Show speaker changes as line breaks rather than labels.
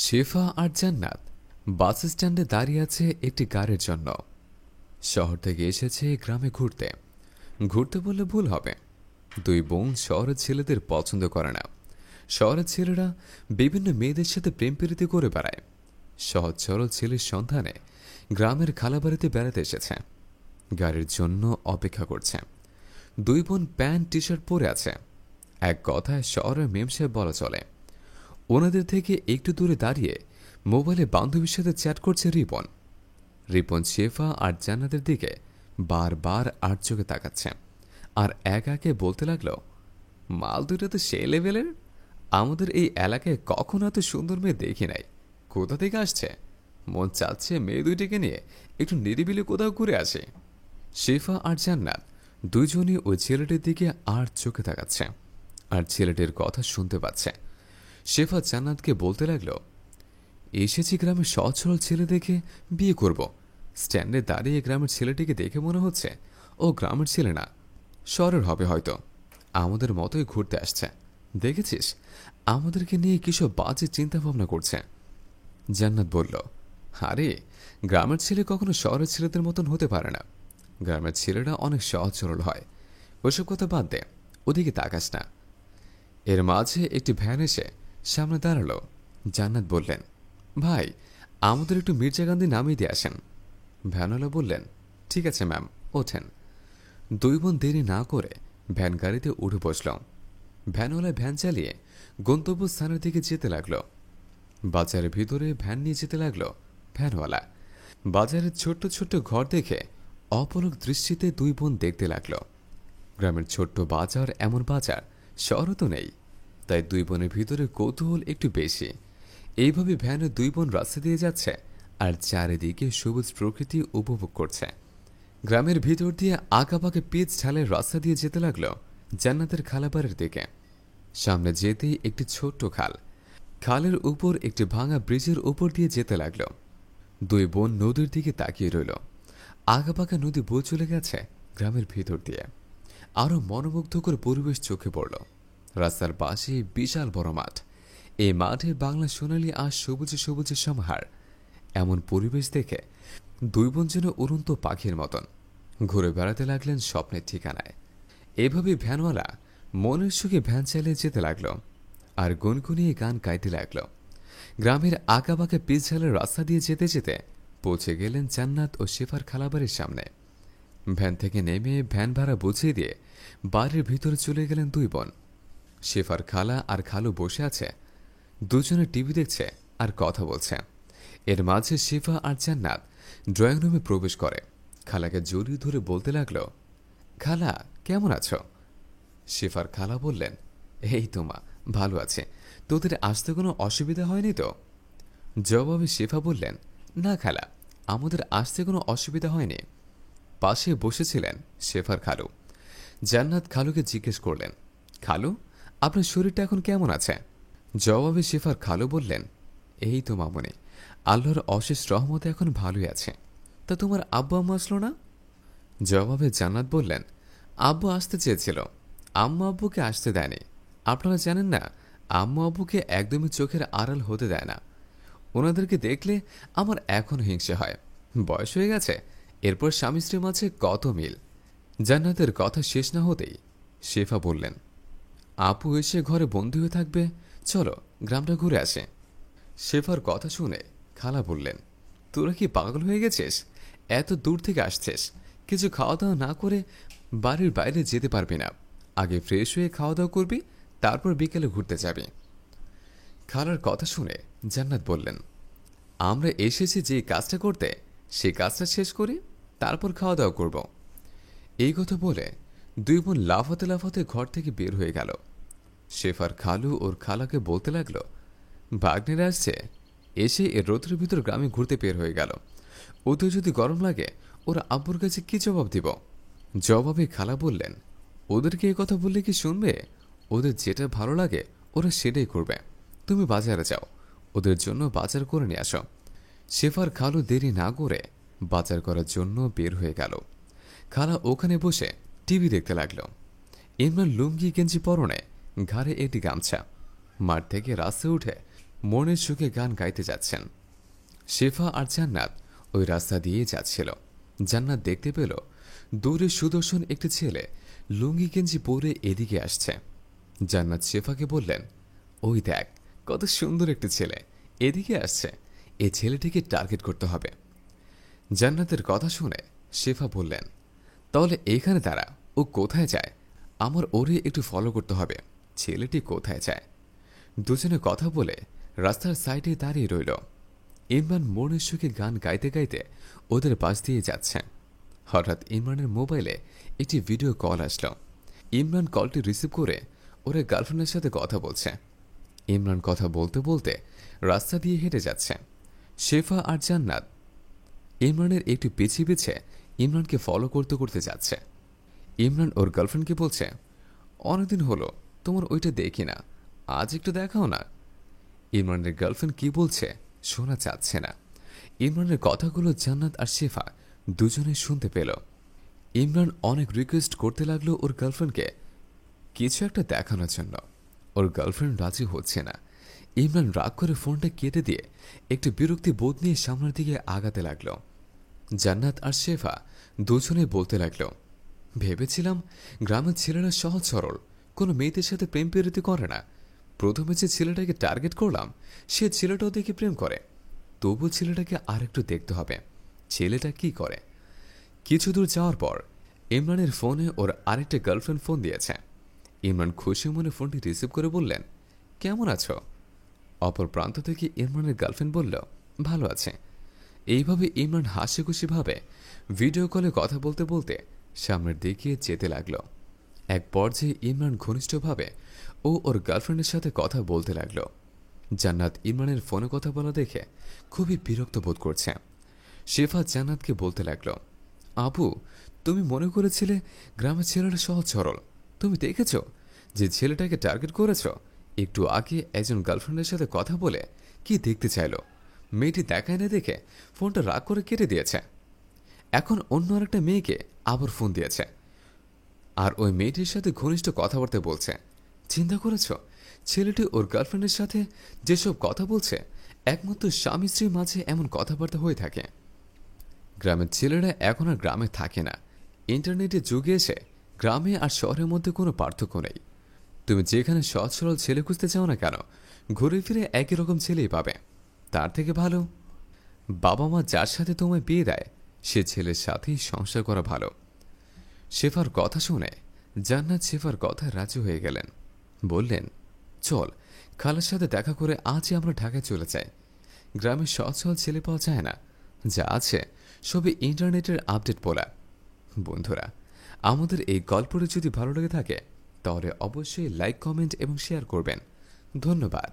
শেফা আর জান্নাত বাস স্ট্যান্ডে দাঁড়িয়ে আছে একটি গাড়ির জন্য। শহর থেকে এসেছে গ্রামে ঘুরতে। ঘুরতে বললে ভুল হবে, দুই বোন শহরের ছেলেদের পছন্দ করে না। শহরের ছেলেরা বিভিন্ন মেয়েদের সাথে প্রেম প্রীতি করে বেড়ায়। সহজ সরল ছেলের সন্ধানে গ্রামের খালাবাড়িতে বেড়াতে এসেছে, গাড়ির জন্য অপেক্ষা করছে। দুই বোন প্যান্ট টি শার্ট পরে আছে। এক কথায় শহরের মেম সাহেব বলা চলে। ওনাদের থেকে একটু দূরে দাঁড়িয়ে মোবাইলে বান্ধবীর সাথে চ্যাট করছে রিপন। রিপন শেফা আর জান্নাতের দিকে বারবার আর চোখে তাকাচ্ছে আর এক একে বলতে লাগলো, মাল দুটো তো সে লেভেলের। আমাদের এই এলাকায় কখনো এত সুন্দর মেয়ে দেখি নাই। কোথা থেকে আসছে? মন চাচ্ছে মেয়ে দুইটিকে নিয়ে একটু নিরিবিলি কোথাও ঘুরে আসে। শেফা আর জান্নাত দুজনই ওই ছেলেটির দিকে আর চোখে তাকাচ্ছে আর ছেলেটির কথা শুনতে পাচ্ছে। শেফা জান্নাতকে বলতে লাগলো, এসেছি গ্রামের সহজ সরল ছেলে দেখে বিয়ে করব। স্ট্যান্ডে দাঁড়িয়ে গ্রামের ছেলেটিকে দেখে মনে হচ্ছে ও গ্রামের ছেলে না, শহরের হবে হয়তো। আমাদের মতোই ঘুরতে আসছে। দেখেছিস আমাদেরকে নিয়ে কিসব বাজে চিন্তা ভাবনা করছে। জান্নাত বলল, আরে গ্রামের ছেলে কখনো শহরের ছেলেদের মতন হতে পারে না। গ্রামের ছেলেরা অনেক সহজ সরল হয়। ওসব কথা বাদ দে, ওদিকে তাকাস না। এর মাঝে একটি ভ্যান এসে সামনে দাঁড়ালো। জান্নাত বললেন, ভাই আমাদের একটু মির্জাগান্ধী নামিয়ে দিয়ে আসেন। ভ্যানওয়ালা বললেন, ঠিক আছে ম্যাম, ওঠেন। দুই বোন দেরি না করে ভ্যান গাড়িতে উঠে বসল। ভ্যানওয়ালা ভ্যান চালিয়ে গন্তব্যস্থানের দিকে যেতে লাগল। বাজারের ভিতরে ভ্যান নিয়ে যেতে লাগলো ভ্যানওয়ালা। বাজারের ছোট্ট ছোট্ট ঘর দেখে অপলক দৃষ্টিতে দুই বোন দেখতে লাগল। গ্রামের ছোট্ট বাজার এমন বাজার শহরও তো নেই, তাই দুই বোনের ভিতরে কৌতূহল একটু বেশি। এইভাবে ভ্যানে দুই বোন রাস্তা দিয়ে যাচ্ছে আর চারিদিকে সবুজ প্রকৃতি উপভোগ করছে। গ্রামের ভিতর দিয়ে আঁকাবাঁকা পিচ ঢালের রাস্তা দিয়ে যেতে লাগলো জান্নাতের খালাবাড়ির দিকে। সামনে যেতেই একটি ছোট্ট খাল, খালের উপর একটি ভাঙা ব্রিজের উপর দিয়ে যেতে লাগলো। দুই বোন নদীর দিকে তাকিয়ে রইল। আঁকাবাঁকা নদী বয়ে চলে গেছে গ্রামের ভিতর দিয়ে। আরো মনোমুগ্ধকর পরিবেশ চোখে পড়ল। রাস্তার পাশে বিশাল বড় মাঠ। এই মাঠে বাংলা সোনালি আর সবুজে সবুজে সমাহার। এমন পরিবেশ দেখে দুই বোন যেন উড়ন্ত পাখির মতন ঘুরে বেড়াতে লাগলেন স্বপ্নের ঠিকানায়। এভাবে ভ্যানওয়ালা মনের সুখে ভ্যান চালিয়ে যেতে লাগলো আর গুনগুনিয়ে গান গাইতে লাগলো। গ্রামের আঁকাবাঁকা পিচঝালের রাস্তা দিয়ে যেতে যেতে পৌঁছে গেলেন জান্নাত ও শেফার খালাবাড়ির সামনে। ভ্যান থেকে নেমে ভ্যান ভাড়া বুঝিয়ে দিয়ে বাড়ির ভিতরে চলে গেলেন দুই বোন। শেফার খালা আর খালু বসে আছে, দুজনে টিভি দেখছে আর কথা বলছে। এর মাঝে শেফা আর জান্নাত ড্রয়িং রুমে প্রবেশ করে। খালাকে জড়িয়ে ধরে বলতে লাগলো, খালা কেমন আছো? শেফার খালা বললেন, এই তো মা, ভালো আছে। তোদের আসতে কোনো অসুবিধা হয়নি তো? জবাবে শেফা বললেন, না খালা, আমাদের আসতে কোনো অসুবিধা হয়নি। পাশে বসেছিলেন শেফার খালু। জান্নাত খালুকে জিজ্ঞেস করলেন, খালু আপনার শরীরটা এখন কেমন আছে? জবাবে শেফার খালু বললেন, এই তো মামুনি, আল্লাহর অশেষ রহমতে এখন ভালোই আছে। তা তোমার আব্বু আম্মু আসলো না? জবাবে জান্নাত বললেন, আব্বু আসতে চেয়েছিল, আম্মু আব্বুকে আসতে দেয়নি। আপনারা জানেন না, আম্মু আব্বুকে একদমই চোখের আড়াল হতে দেয় না। ওনাদেরকে দেখলে আমার এখনো হিংসে হয়। বয়স হয়ে গেছে, এরপর স্বামী স্ত্রীর মাঝে কত মিল। জান্নাতের কথা শেষ না হতেই শেফা বললেন, আপু এসে ঘরে বন্দী হয়ে থাকবে, চলো গ্রামটা ঘুরে আসে। শেফার কথা শুনে খালা বললেন, তোরা কি পাগল হয়ে গেছিস? এত দূর থেকে আসছিস, কিছু খাওয়া দাওয়া না করে বাড়ির বাইরে যেতে পারবি না। আগে ফ্রেশ হয়ে খাওয়া দাওয়া করবি, তারপর বিকেলে ঘুরতে যাবি। খালার কথা শুনে জান্নাত বললেন, আমরা এসেছি যে কাজটা করতে, সেই কাজটা শেষ করি, তারপর খাওয়া দাওয়া করব। এই কথা বলে দুই বোন লাফাতে লাফাতে ঘর থেকে বের হয়ে গেল। শেফার খালু ওর খালাকে বলতে লাগলো, ভাগ্নেরা আসছে, এসে এর রোদের ভিতর গ্রামে ঘুরতে বের হয়ে গেল। ওদের যদি গরম লাগে ওরা আব্বুর কাছে কি জবাব দিব? জবাবে খালা বললেন, ওদেরকে এই কথা বললে কি শুনবে? ওদের যেটা ভালো লাগে ওরা সেটাই করবে। তুমি বাজারে যাও, ওদের জন্য বাজার করে নিয়ে আসো। শেফার খালু দেরি না করে বাজার করার জন্য বের হয়ে গেল। খালা ওখানে বসে টিভি দেখতে লাগলো। ইমরান লুঙ্গি গেঞ্জি পরনে, ঘাড়ে একটি গামছা। মাঠ থেকে রাস্তায় উঠে মনের সুখে গান গাইতে যাচ্ছেন। শেফা আর জান্নাত ওই রাস্তা দিয়ে যাচ্ছিল। জান্নাত দেখতে পেল দূরে সুদর্শন একটি ছেলে লুঙ্গি গেঞ্জি পরে এদিকে আসছে। জান্নাত শেফাকে বললেন, ওই দেখ কত সুন্দর একটি ছেলে এদিকে আসছে, এই ছেলেটিকে টার্গেট করতে হবে। জান্নাতের কথা শুনে শেফা বললেন, তাহলে এইখানে দাঁড়া, ও কোথায় যায়? আমার ওরে একটু ফলো করতে হবে, ছেলেটি কোথায় যায়। দুজনে কথা বলে রাস্তার সাইডে দাঁড়িয়ে রইল। ইমরান মনের সুখে গান গাইতে গাইতে ওদের পাশ দিয়ে যাচ্ছে। হঠাৎ ইমরানের মোবাইলে একটি ভিডিও কল আসলো। ইমরান কলটি রিসিভ করে ওরা গার্লফ্রেন্ডের সাথে কথা বলছে। ইমরান কথা বলতে বলতে রাস্তা দিয়ে হেঁটে যাচ্ছে। শেফা আর জান্নাত ইমরানের একটু পিছিয়ে পিছিয়ে ইমরানকে ফলো করতে করতে যাচ্ছে। ইমরান ওর গার্লফ্রেন্ডকে বলছে, অনেকদিন হলো তোমার ওইটা দেখি না, আজ একটু দেখাও না। ইমরানের গার্লফ্রেন্ড কি বলছে শোনা যাচ্ছে না। ইমরানের কথাগুলো জান্নাত আর শেফা দুজনে শুনতে পেল। ইমরান অনেক রিকোয়েস্ট করতে লাগলো ওর গার্লফ্রেন্ডকে কিছু একটা দেখানোর জন্য। ওর গার্লফ্রেন্ড রাজি হচ্ছে না। ইমরান রাগ করে ফোনটা কেটে দিয়ে একটু বিরক্তি বোধ নিয়ে সামনের দিকে আগাতে লাগলো। জান্নাত আর শেফা দুজনে বলতে লাগলো, ভেবেছিলাম গ্রামের ছেলেরা সহজ সরল, কোনো মেয়েদের সাথে প্রেম প্রীতি করে না। প্রথমে যে ছেলেটাকে টার্গেট করলাম সে ছেলেটাও দেখে প্রেম করে, তবু ছেলেটাকে আরেকটু দেখতে হবে ছেলেটা কি করে। কিছু দূর যাওয়ার পর ইমরানের ফোনে ওর আরেকটা গার্লফ্রেন্ড ফোন দিয়েছে। ইমরান খুশি মনে ফোনটি রিসিভ করে বললেন, কেমন আছো? অপর প্রান্ত থেকে ইমরানের গার্লফ্রেন্ড বলল, ভালো আছে। এইভাবে ইমরান হাসি খুশি ভাবে ভিডিও কলে কথা বলতে বলতে সামনের দিকে যেতে লাগলো। এক পর্যায়ে ইমরান ঘনিষ্ঠভাবে ও ওর গার্লফ্রেন্ডের সাথে কথা বলতে লাগলো। জান্নাত ইমরানের ফোনে কথা বলা দেখে খুবই বিরক্ত বোধ করছে। শেফা জান্নাতকে বলতে লাগলো, আপু তুমি মনে করেছিলে গ্রামের ছেলেরা সহজ সরল, তুমি দেখেছ যে ছেলেটাকে টার্গেট করেছ? একটু আগে একজন গার্লফ্রেন্ডের সাথে কথা বলে কি দেখতে চাইল, মেয়েটি দেখায় না দেখে ফোনটা রাগ করে কেটে দিয়েছে। এখন অন্য আরেকটা মেয়েকে আবার ফোন দিয়েছে আর ওই মেয়েটির সাথে ঘনিষ্ঠ কথাবার্তা বলছে। চিন্তা করেছ ছেলেটি ওর গার্লফ্রেন্ডের সাথে যেসব কথা বলছে একমাত্র স্বামী স্ত্রীর মাঝে এমন কথাবার্তা হয়ে থাকে। গ্রামের ছেলেরা এখন আর গ্রামে থাকে না, ইন্টারনেটের যুগে এসে গ্রামে আর শহরের মধ্যে কোনো পার্থক্য নেই। তুমি যেখানে সহজ সরল ছেলে খুঁজতে চাও না কেন, ঘুরে ফিরে একই রকম ছেলেই পাবে। তার থেকে ভালো বাবা মা যার সাথে তোমায় বিয়ে দেয় সে ছেলের সাথেই সংসার করা ভালো। শেফার কথা শুনে জান্নাত শেফার কথায় রাজি হয়ে গেলেন। বললেন, চল খালার সাথে দেখা করে আজই আমরা ঢাকায় চলে যাই। গ্রামে সহজ সরল ছেলে পাওয়া যায় না, যা আছে সবই ইন্টারনেটের আপডেট বলা। বন্ধুরা, আমাদের এই গল্পটি যদি ভালো লেগে থাকে তাহলে অবশ্যই লাইক, কমেন্ট এবং শেয়ার করবেন। ধন্যবাদ।